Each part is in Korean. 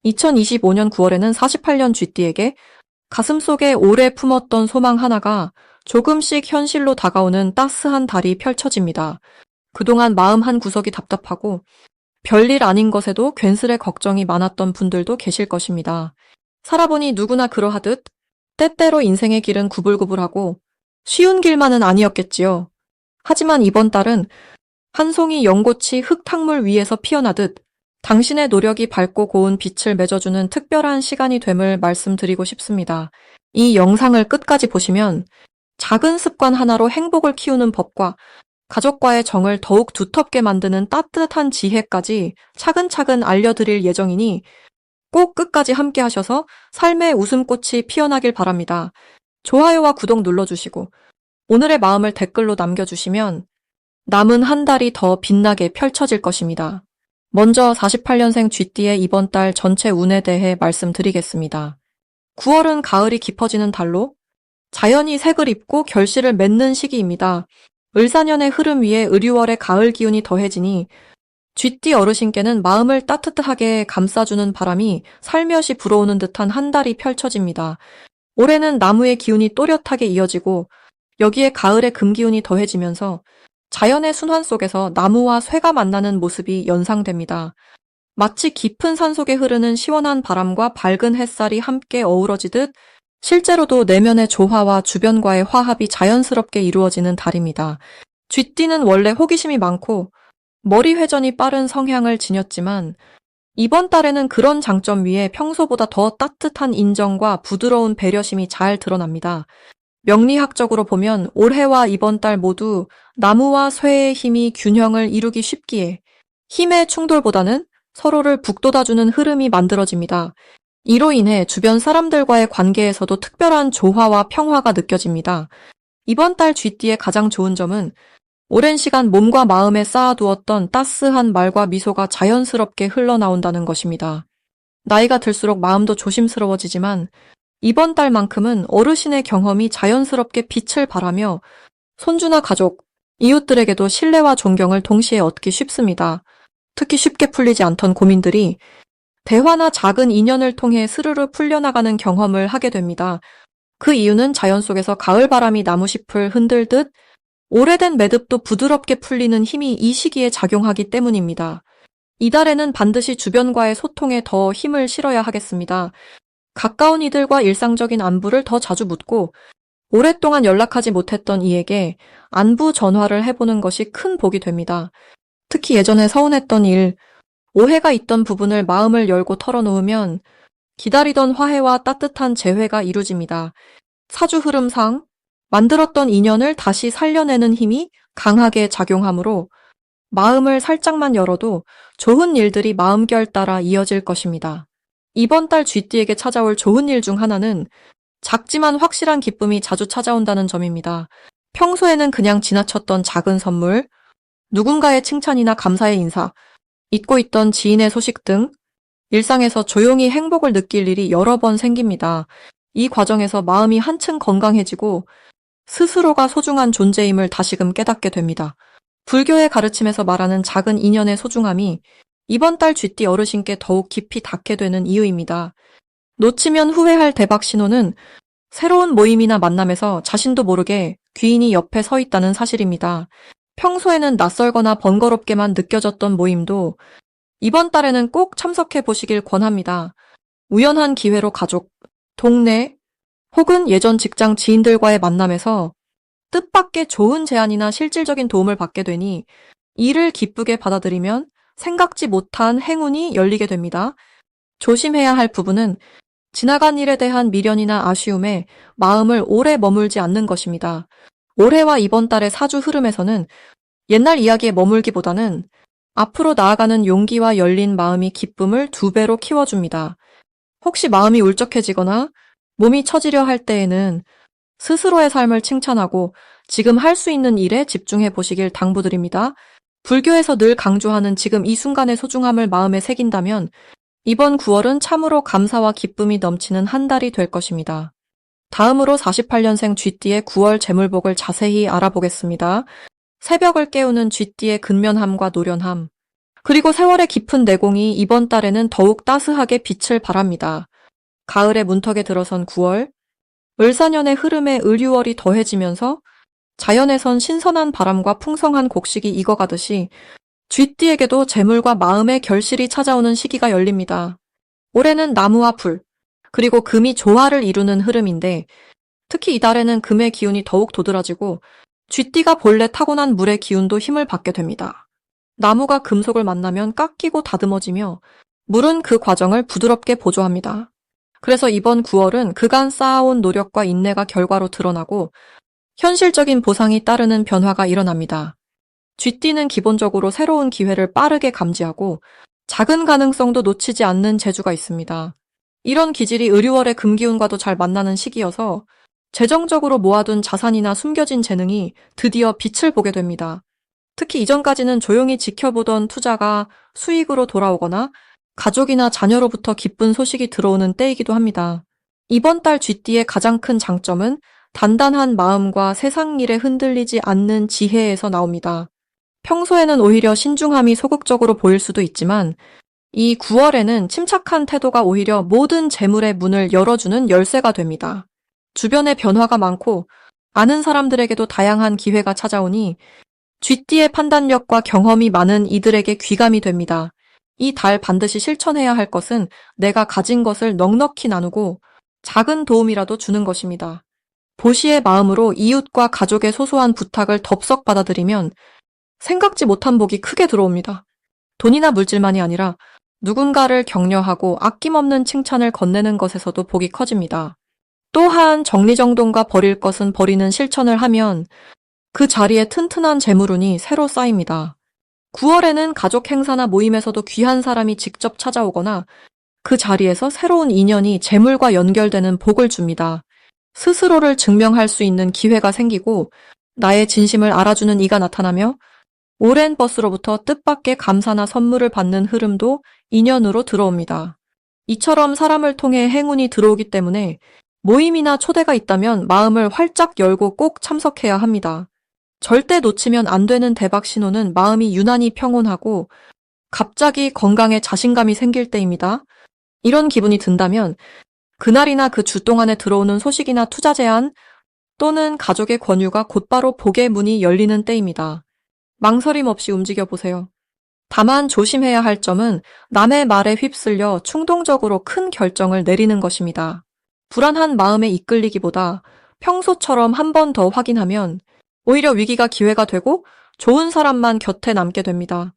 2025년 9월에는 48년 쥐띠에게 가슴속에 오래 품었던 소망 하나가 조금씩 현실로 다가오는 따스한 달이 펼쳐집니다. 그동안 마음 한 구석이 답답하고 별일 아닌 것에도 괜스레 걱정이 많았던 분들도 계실 것입니다. 살아보니 누구나 그러하듯 때때로 인생의 길은 구불구불하고 쉬운 길만은 아니었겠지요. 하지만 이번 달은 한 송이 연꽃이 흙탕물 위에서 피어나듯 당신의 노력이 밝고 고운 빛을 맺어주는 특별한 시간이 됨을 말씀드리고 싶습니다. 이 영상을 끝까지 보시면 작은 습관 하나로 행복을 키우는 법과 가족과의 정을 더욱 두텁게 만드는 따뜻한 지혜까지 차근차근 알려드릴 예정이니 꼭 끝까지 함께 하셔서 삶의 웃음꽃이 피어나길 바랍니다. 좋아요와 구독 눌러주시고 오늘의 마음을 댓글로 남겨주시면 남은 한 달이 더 빛나게 펼쳐질 것입니다. 먼저 48년생 쥐띠의 이번 달 전체 운에 대해 말씀드리겠습니다. 9월은 가을이 깊어지는 달로 자연이 색을 입고 결실을 맺는 시기입니다. 을사년의 흐름 위에 을유월의 가을 기운이 더해지니 쥐띠 어르신께는 마음을 따뜻하게 감싸주는 바람이 살며시 불어오는 듯한 한 달이 펼쳐집니다. 올해는 나무의 기운이 또렷하게 이어지고 여기에 가을의 금기운이 더해지면서 자연의 순환 속에서 나무와 쇠가 만나는 모습이 연상됩니다. 마치 깊은 산속에 흐르는 시원한 바람과 밝은 햇살이 함께 어우러지듯 실제로도 내면의 조화와 주변과의 화합이 자연스럽게 이루어지는 달입니다. 쥐띠는 원래 호기심이 많고 머리 회전이 빠른 성향을 지녔지만 이번 달에는 그런 장점 위에 평소보다 더 따뜻한 인정과 부드러운 배려심이 잘 드러납니다. 명리학적으로 보면 올해와 이번 달 모두 나무와 쇠의 힘이 균형을 이루기 쉽기에 힘의 충돌보다는 서로를 북돋아주는 흐름이 만들어집니다. 이로 인해 주변 사람들과의 관계에서도 특별한 조화와 평화가 느껴집니다. 이번 달 쥐띠의 가장 좋은 점은 오랜 시간 몸과 마음에 쌓아두었던 따스한 말과 미소가 자연스럽게 흘러나온다는 것입니다. 나이가 들수록 마음도 조심스러워지지만 이번 달만큼은 어르신의 경험이 자연스럽게 빛을 발하며 손주나 가족, 이웃들에게도 신뢰와 존경을 동시에 얻기 쉽습니다. 특히 쉽게 풀리지 않던 고민들이 대화나 작은 인연을 통해 스르르 풀려나가는 경험을 하게 됩니다. 그 이유는 자연 속에서 가을 바람이 나무잎을 흔들듯 오래된 매듭도 부드럽게 풀리는 힘이 이 시기에 작용하기 때문입니다. 이달에는 반드시 주변과의 소통에 더 힘을 실어야 하겠습니다. 가까운 이들과 일상적인 안부를 더 자주 묻고 오랫동안 연락하지 못했던 이에게 안부 전화를 해보는 것이 큰 복이 됩니다. 특히 예전에 서운했던 일, 오해가 있던 부분을 마음을 열고 털어놓으면 기다리던 화해와 따뜻한 재회가 이루어집니다. 사주 흐름상 만들었던 인연을 다시 살려내는 힘이 강하게 작용하므로 마음을 살짝만 열어도 좋은 일들이 마음결 따라 이어질 것입니다. 이번 달 쥐띠에게 찾아올 좋은 일 중 하나는 작지만 확실한 기쁨이 자주 찾아온다는 점입니다. 평소에는 그냥 지나쳤던 작은 선물, 누군가의 칭찬이나 감사의 인사, 잊고 있던 지인의 소식 등 일상에서 조용히 행복을 느낄 일이 여러 번 생깁니다. 이 과정에서 마음이 한층 건강해지고 스스로가 소중한 존재임을 다시금 깨닫게 됩니다. 불교의 가르침에서 말하는 작은 인연의 소중함이 이번 달 쥐띠 어르신께 더욱 깊이 닿게 되는 이유입니다. 놓치면 후회할 대박 신호는 새로운 모임이나 만남에서 자신도 모르게 귀인이 옆에 서 있다는 사실입니다. 평소에는 낯설거나 번거롭게만 느껴졌던 모임도 이번 달에는 꼭 참석해 보시길 권합니다. 우연한 기회로 가족, 동네, 혹은 예전 직장 지인들과의 만남에서 뜻밖의 좋은 제안이나 실질적인 도움을 받게 되니 이를 기쁘게 받아들이면 생각지 못한 행운이 열리게 됩니다. 조심해야 할 부분은 지나간 일에 대한 미련이나 아쉬움에 마음을 오래 머물지 않는 것입니다. 올해와 이번 달의 사주 흐름에서는 옛날 이야기에 머물기보다는 앞으로 나아가는 용기와 열린 마음이 기쁨을 2배로 키워줍니다. 혹시 마음이 울적해지거나 몸이 처지려 할 때에는 스스로의 삶을 칭찬하고 지금 할 수 있는 일에 집중해 보시길 당부드립니다. 불교에서 늘 강조하는 지금 이 순간의 소중함을 마음에 새긴다면 이번 9월은 참으로 감사와 기쁨이 넘치는 한 달이 될 것입니다. 다음으로 48년생 쥐띠의 9월 재물복을 자세히 알아보겠습니다. 새벽을 깨우는 쥐띠의 근면함과 노련함. 그리고 세월의 깊은 내공이 이번 달에는 더욱 따스하게 빛을 발합니다. 가을의 문턱에 들어선 9월, 을사년의 흐름에 을유월이 더해지면서 자연에선 신선한 바람과 풍성한 곡식이 익어가듯이 쥐띠에게도 재물과 마음의 결실이 찾아오는 시기가 열립니다. 올해는 나무와 불, 그리고 금이 조화를 이루는 흐름인데 특히 이달에는 금의 기운이 더욱 도드라지고 쥐띠가 본래 타고난 물의 기운도 힘을 받게 됩니다. 나무가 금속을 만나면 깎이고 다듬어지며 물은 그 과정을 부드럽게 보조합니다. 그래서 이번 9월은 그간 쌓아온 노력과 인내가 결과로 드러나고 현실적인 보상이 따르는 변화가 일어납니다. 쥐띠는 기본적으로 새로운 기회를 빠르게 감지하고 작은 가능성도 놓치지 않는 재주가 있습니다. 이런 기질이 을유월의 금기운과도 잘 만나는 시기여서 재정적으로 모아둔 자산이나 숨겨진 재능이 드디어 빛을 보게 됩니다. 특히 이전까지는 조용히 지켜보던 투자가 수익으로 돌아오거나 가족이나 자녀로부터 기쁜 소식이 들어오는 때이기도 합니다. 이번 달 쥐띠의 가장 큰 장점은 단단한 마음과 세상 일에 흔들리지 않는 지혜에서 나옵니다. 평소에는 오히려 신중함이 소극적으로 보일 수도 있지만 이 9월에는 침착한 태도가 오히려 모든 재물의 문을 열어주는 열쇠가 됩니다. 주변에 변화가 많고 아는 사람들에게도 다양한 기회가 찾아오니 쥐띠의 판단력과 경험이 많은 이들에게 귀감이 됩니다. 이 달 반드시 실천해야 할 것은 내가 가진 것을 넉넉히 나누고 작은 도움이라도 주는 것입니다. 보시의 마음으로 이웃과 가족의 소소한 부탁을 덥석 받아들이면 생각지 못한 복이 크게 들어옵니다. 돈이나 물질만이 아니라 누군가를 격려하고 아낌없는 칭찬을 건네는 것에서도 복이 커집니다. 또한 정리정돈과 버릴 것은 버리는 실천을 하면 그 자리에 튼튼한 재물운이 새로 쌓입니다. 9월에는 가족 행사나 모임에서도 귀한 사람이 직접 찾아오거나 그 자리에서 새로운 인연이 재물과 연결되는 복을 줍니다. 스스로를 증명할 수 있는 기회가 생기고 나의 진심을 알아주는 이가 나타나며 오랜 버스로부터 뜻밖의 감사나 선물을 받는 흐름도 인연으로 들어옵니다. 이처럼 사람을 통해 행운이 들어오기 때문에 모임이나 초대가 있다면 마음을 활짝 열고 꼭 참석해야 합니다. 절대 놓치면 안 되는 대박 신호는 마음이 유난히 평온하고 갑자기 건강에 자신감이 생길 때입니다. 이런 기분이 든다면 그날이나 그 주 동안에 들어오는 소식이나 투자 제안 또는 가족의 권유가 곧바로 복의 문이 열리는 때입니다. 망설임 없이 움직여보세요. 다만 조심해야 할 점은 남의 말에 휩쓸려 충동적으로 큰 결정을 내리는 것입니다. 불안한 마음에 이끌리기보다 평소처럼 한 번 더 확인하면 오히려 위기가 기회가 되고 좋은 사람만 곁에 남게 됩니다.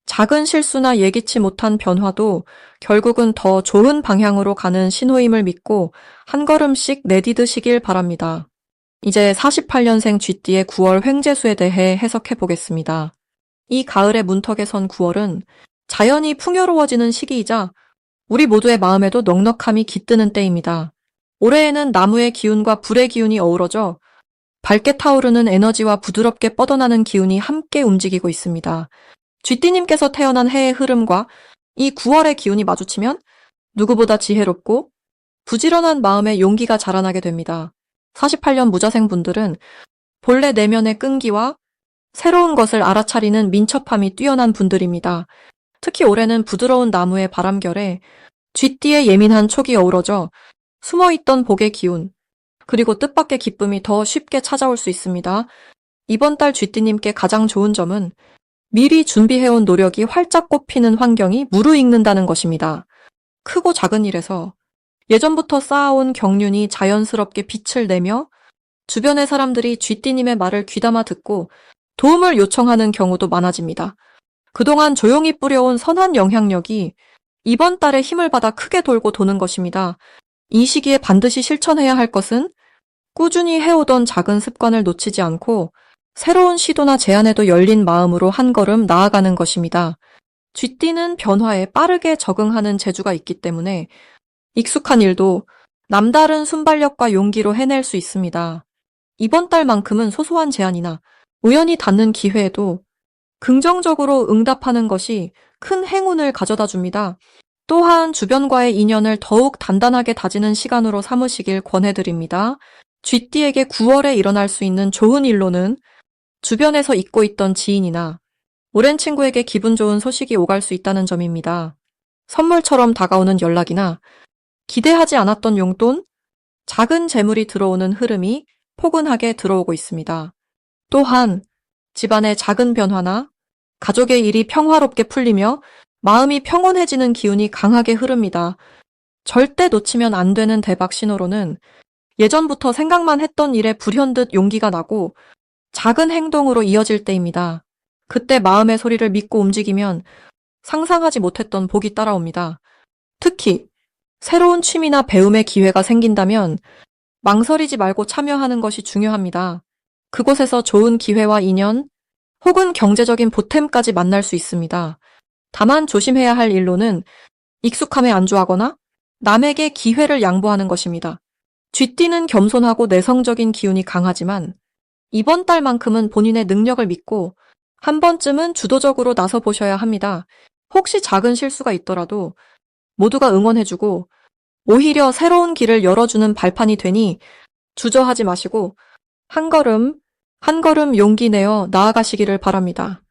작은 실수나 예기치 못한 변화도 결국은 더 좋은 방향으로 가는 신호임을 믿고 한 걸음씩 내디드시길 바랍니다. 이제 48년생 쥐띠의 9월 횡재수에 대해 해석해 보겠습니다. 이 가을의 문턱에 선 9월은 자연이 풍요로워지는 시기이자 우리 모두의 마음에도 넉넉함이 깃드는 때입니다. 올해에는 나무의 기운과 불의 기운이 어우러져 밝게 타오르는 에너지와 부드럽게 뻗어나는 기운이 함께 움직이고 있습니다. 쥐띠님께서 태어난 해의 흐름과 이 9월의 기운이 마주치면 누구보다 지혜롭고 부지런한 마음에 용기가 자라나게 됩니다. 48년 무자생분들은 본래 내면의 끈기와 새로운 것을 알아차리는 민첩함이 뛰어난 분들입니다. 특히 올해는 부드러운 나무의 바람결에 쥐띠의 예민한 촉이 어우러져 숨어있던 복의 기운, 그리고 뜻밖의 기쁨이 더 쉽게 찾아올 수 있습니다. 이번 달 쥐띠님께 가장 좋은 점은 미리 준비해온 노력이 활짝 꽃피는 환경이 무르익는다는 것입니다. 크고 작은 일에서 예전부터 쌓아온 경륜이 자연스럽게 빛을 내며 주변의 사람들이 쥐띠님의 말을 귀담아 듣고 도움을 요청하는 경우도 많아집니다. 그동안 조용히 뿌려온 선한 영향력이 이번 달에 힘을 받아 크게 돌고 도는 것입니다. 이 시기에 반드시 실천해야 할 것은 꾸준히 해오던 작은 습관을 놓치지 않고 새로운 시도나 제안에도 열린 마음으로 한 걸음 나아가는 것입니다. 쥐띠는 변화에 빠르게 적응하는 재주가 있기 때문에 익숙한 일도 남다른 순발력과 용기로 해낼 수 있습니다. 이번 달만큼은 소소한 제안이나 우연히 닿는 기회에도 긍정적으로 응답하는 것이 큰 행운을 가져다 줍니다. 또한 주변과의 인연을 더욱 단단하게 다지는 시간으로 삼으시길 권해드립니다. 쥐띠에게 9월에 일어날 수 있는 좋은 일로는 주변에서 잊고 있던 지인이나 오랜 친구에게 기분 좋은 소식이 오갈 수 있다는 점입니다. 선물처럼 다가오는 연락이나 기대하지 않았던 용돈, 작은 재물이 들어오는 흐름이 포근하게 들어오고 있습니다. 또한 집안의 작은 변화나 가족의 일이 평화롭게 풀리며 마음이 평온해지는 기운이 강하게 흐릅니다. 절대 놓치면 안 되는 대박 신호로는 예전부터 생각만 했던 일에 불현듯 용기가 나고 작은 행동으로 이어질 때입니다. 그때 마음의 소리를 믿고 움직이면 상상하지 못했던 복이 따라옵니다. 특히 새로운 취미나 배움의 기회가 생긴다면 망설이지 말고 참여하는 것이 중요합니다. 그곳에서 좋은 기회와 인연 혹은 경제적인 보탬까지 만날 수 있습니다. 다만 조심해야 할 일로는 익숙함에 안주하거나 남에게 기회를 양보하는 것입니다. 쥐띠는 겸손하고 내성적인 기운이 강하지만 이번 달만큼은 본인의 능력을 믿고 한 번쯤은 주도적으로 나서 보셔야 합니다. 혹시 작은 실수가 있더라도 모두가 응원해주고 오히려 새로운 길을 열어주는 발판이 되니 주저하지 마시고 한 걸음 한 걸음 용기 내어 나아가시기를 바랍니다.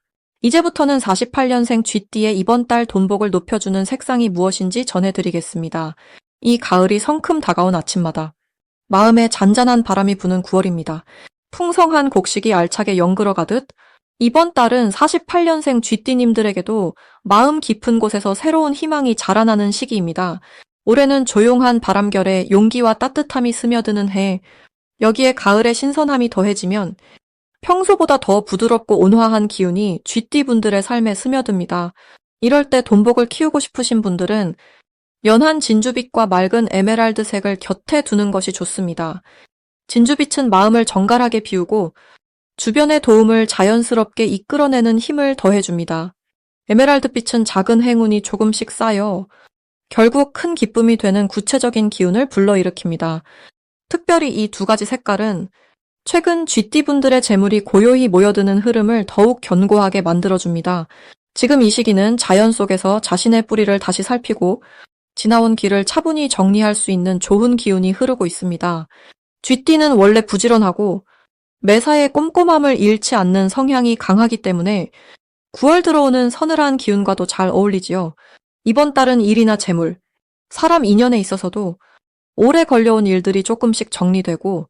이제부터는 48년생 쥐띠의 이번 달 돈복을 높여주는 색상이 무엇인지 전해드리겠습니다. 이 가을이 성큼 다가온 아침마다 마음에 잔잔한 바람이 부는 9월입니다. 풍성한 곡식이 알차게 연그러가듯 이번 달은 48년생 쥐띠님들에게도 마음 깊은 곳에서 새로운 희망이 자라나는 시기입니다. 올해는 조용한 바람결에 용기와 따뜻함이 스며드는 해, 여기에 가을의 신선함이 더해지면 평소보다 더 부드럽고 온화한 기운이 쥐띠분들의 삶에 스며듭니다. 이럴 때 돈복을 키우고 싶으신 분들은 연한 진주빛과 맑은 에메랄드색을 곁에 두는 것이 좋습니다. 진주빛은 마음을 정갈하게 비우고 주변의 도움을 자연스럽게 이끌어내는 힘을 더해줍니다. 에메랄드빛은 작은 행운이 조금씩 쌓여 결국 큰 기쁨이 되는 구체적인 기운을 불러일으킵니다. 특별히 이 두 가지 색깔은 최근 쥐띠분들의 재물이 고요히 모여드는 흐름을 더욱 견고하게 만들어줍니다. 지금 이 시기는 자연 속에서 자신의 뿌리를 다시 살피고 지나온 길을 차분히 정리할 수 있는 좋은 기운이 흐르고 있습니다. 쥐띠는 원래 부지런하고 매사에 꼼꼼함을 잃지 않는 성향이 강하기 때문에 9월 들어오는 서늘한 기운과도 잘 어울리지요. 이번 달은 일이나 재물, 사람 인연에 있어서도 오래 걸려온 일들이 조금씩 정리되고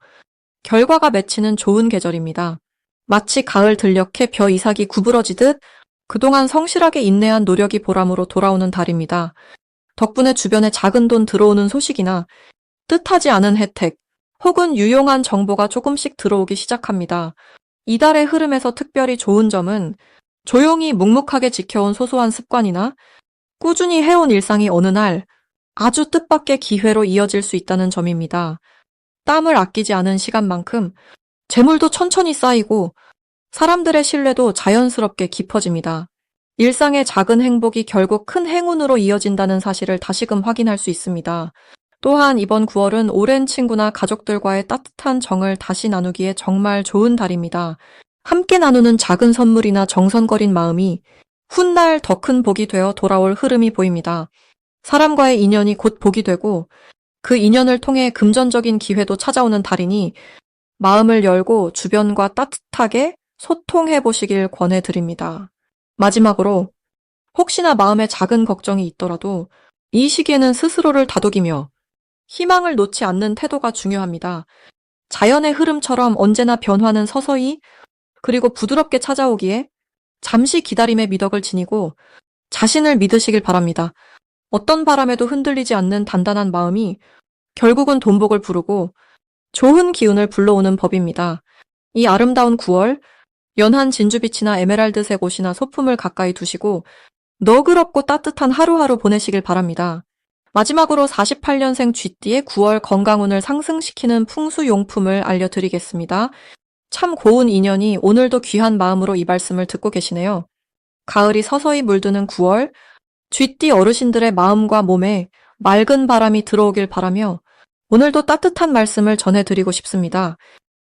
결과가 맺히는 좋은 계절입니다. 마치 가을 들녘에 벼 이삭이 구부러지듯 그동안 성실하게 인내한 노력이 보람으로 돌아오는 달입니다. 덕분에 주변에 작은 돈 들어오는 소식이나 뜻하지 않은 혜택 혹은 유용한 정보가 조금씩 들어오기 시작합니다. 이달의 흐름에서 특별히 좋은 점은 조용히 묵묵하게 지켜온 소소한 습관이나 꾸준히 해온 일상이 어느 날 아주 뜻밖의 기회로 이어질 수 있다는 점입니다. 땀을 아끼지 않은 시간만큼 재물도 천천히 쌓이고 사람들의 신뢰도 자연스럽게 깊어집니다. 일상의 작은 행복이 결국 큰 행운으로 이어진다는 사실을 다시금 확인할 수 있습니다. 또한 이번 9월은 오랜 친구나 가족들과의 따뜻한 정을 다시 나누기에 정말 좋은 달입니다. 함께 나누는 작은 선물이나 정성거린 마음이 훗날 더 큰 복이 되어 돌아올 흐름이 보입니다. 사람과의 인연이 곧 복이 되고 그 인연을 통해 금전적인 기회도 찾아오는 달이니 마음을 열고 주변과 따뜻하게 소통해 보시길 권해드립니다. 마지막으로 혹시나 마음에 작은 걱정이 있더라도 이 시기에는 스스로를 다독이며 희망을 놓지 않는 태도가 중요합니다. 자연의 흐름처럼 언제나 변화는 서서히 그리고 부드럽게 찾아오기에 잠시 기다림의 미덕을 지니고 자신을 믿으시길 바랍니다. 어떤 바람에도 흔들리지 않는 단단한 마음이 결국은 돈복을 부르고 좋은 기운을 불러오는 법입니다. 이 아름다운 9월, 연한 진주빛이나 에메랄드색 옷이나 소품을 가까이 두시고 너그럽고 따뜻한 하루하루 보내시길 바랍니다. 마지막으로 48년생 쥐띠의 9월 건강운을 상승시키는 풍수용품을 알려드리겠습니다. 참 고운 인연이 오늘도 귀한 마음으로 이 말씀을 듣고 계시네요. 가을이 서서히 물드는 9월, 쥐띠 어르신들의 마음과 몸에 맑은 바람이 들어오길 바라며 오늘도 따뜻한 말씀을 전해드리고 싶습니다.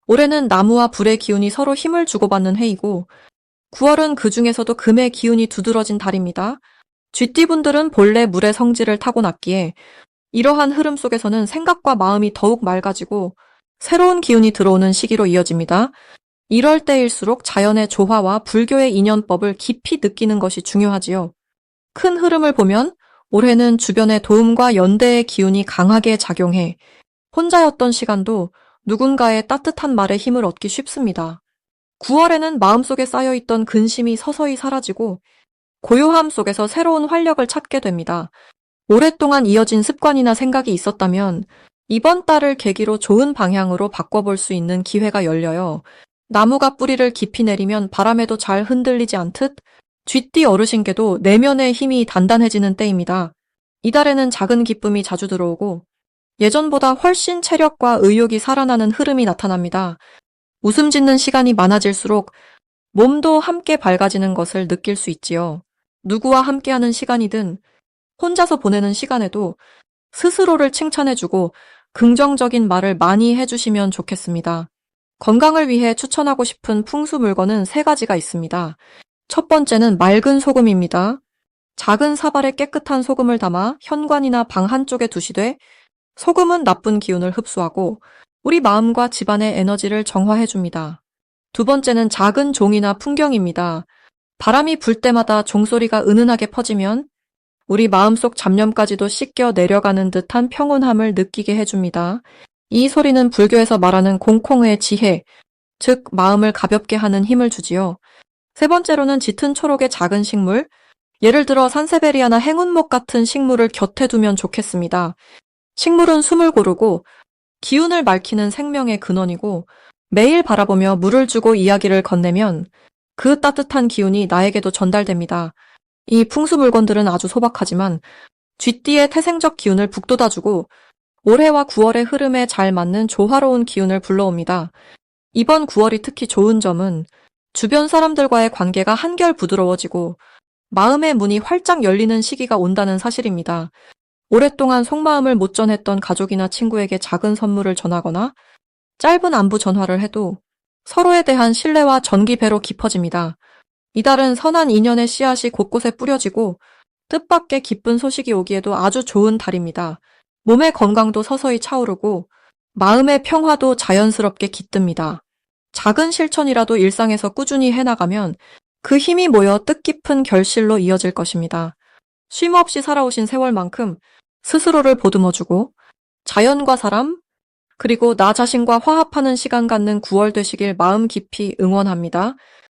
올해는 나무와 불의 기운이 서로 힘을 주고받는 해이고 9월은 그 중에서도 금의 기운이 두드러진 달입니다. 쥐띠분들은 본래 물의 성질을 타고났기에 이러한 흐름 속에서는 생각과 마음이 더욱 맑아지고 새로운 기운이 들어오는 시기로 이어집니다. 이럴 때일수록 자연의 조화와 불교의 인연법을 깊이 느끼는 것이 중요하지요. 큰 흐름을 보면 올해는 주변의 도움과 연대의 기운이 강하게 작용해 혼자였던 시간도 누군가의 따뜻한 말에 힘을 얻기 쉽습니다. 9월에는 마음속에 쌓여있던 근심이 서서히 사라지고 고요함 속에서 새로운 활력을 찾게 됩니다. 오랫동안 이어진 습관이나 생각이 있었다면 이번 달을 계기로 좋은 방향으로 바꿔볼 수 있는 기회가 열려요. 나무가 뿌리를 깊이 내리면 바람에도 잘 흔들리지 않듯 쥐띠 어르신께도 내면의 힘이 단단해지는 때입니다. 이달에는 작은 기쁨이 자주 들어오고 예전보다 훨씬 체력과 의욕이 살아나는 흐름이 나타납니다. 웃음 짓는 시간이 많아질수록 몸도 함께 밝아지는 것을 느낄 수 있지요. 누구와 함께하는 시간이든 혼자서 보내는 시간에도 스스로를 칭찬해주고 긍정적인 말을 많이 해주시면 좋겠습니다. 건강을 위해 추천하고 싶은 풍수 물건은 3가지가 있습니다. 첫 번째는 맑은 소금입니다. 작은 사발에 깨끗한 소금을 담아 현관이나 방 한쪽에 두시되 소금은 나쁜 기운을 흡수하고 우리 마음과 집안의 에너지를 정화해줍니다. 두 번째는 작은 종이나 풍경입니다. 바람이 불 때마다 종소리가 은은하게 퍼지면 우리 마음속 잡념까지도 씻겨 내려가는 듯한 평온함을 느끼게 해줍니다. 이 소리는 불교에서 말하는 공콩의 지혜, 즉 마음을 가볍게 하는 힘을 주지요. 세 번째로는 짙은 초록의 작은 식물, 예를 들어 산세베리아나 행운목 같은 식물을 곁에 두면 좋겠습니다. 식물은 숨을 고르고 기운을 밝히는 생명의 근원이고 매일 바라보며 물을 주고 이야기를 건네면 그 따뜻한 기운이 나에게도 전달됩니다. 이 풍수 물건들은 아주 소박하지만 쥐띠의 태생적 기운을 북돋아주고 올해와 9월의 흐름에 잘 맞는 조화로운 기운을 불러옵니다. 이번 9월이 특히 좋은 점은 주변 사람들과의 관계가 한결 부드러워지고 마음의 문이 활짝 열리는 시기가 온다는 사실입니다. 오랫동안 속마음을 못 전했던 가족이나 친구에게 작은 선물을 전하거나 짧은 안부 전화를 해도 서로에 대한 신뢰와 전기배로 깊어집니다. 이달은 선한 인연의 씨앗이 곳곳에 뿌려지고 뜻밖의 기쁜 소식이 오기에도 아주 좋은 달입니다. 몸의 건강도 서서히 차오르고 마음의 평화도 자연스럽게 깃듭니다. 작은 실천이라도 일상에서 꾸준히 해나가면 그 힘이 모여 뜻깊은 결실로 이어질 것입니다. 쉼없이 살아오신 세월만큼 스스로를 보듬어주고 자연과 사람, 그리고 나 자신과 화합하는 시간 갖는 9월 되시길 마음 깊이 응원합니다.